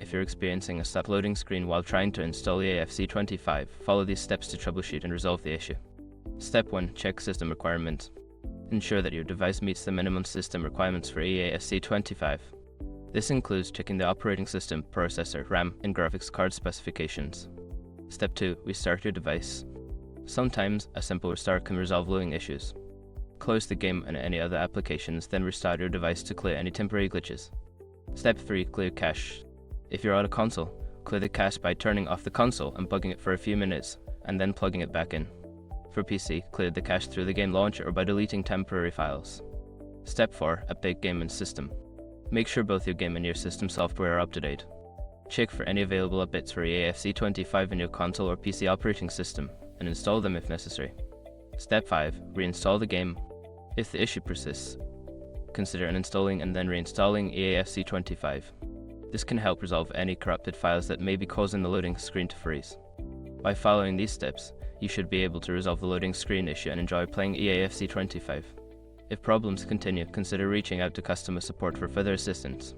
if you're experiencing a stuck loading screen while trying to install EAFC25, follow these steps to troubleshoot and resolve the issue. Step 1. Check system requirements. Ensure that your device meets the minimum system requirements for EAFC25. This includes checking the operating system, processor, RAM, and graphics card specifications. Step 2. Restart your device. Sometimes, a simple restart can resolve loading issues. Close the game and any other applications, then restart your device to clear any temporary glitches. Step 3. Clear cache. If you're on a console, clear the cache by turning off the console and bugging it for a few minutes, and then plugging it back in. For PC, clear the cache through the game launcher or by deleting temporary files. Step 4. Update game and system. Make sure both your game and your system software are up to date. Check for any available updates for EAFC25 in your console or PC operating system, and install them if necessary. Step 5. Reinstall the game. If the issue persists, consider uninstalling and then reinstalling EAFC25. This can help resolve any corrupted files that may be causing the loading screen to freeze. By following these steps, you should be able to resolve the loading screen issue and enjoy playing EAFC25. If problems continue, consider reaching out to customer support for further assistance.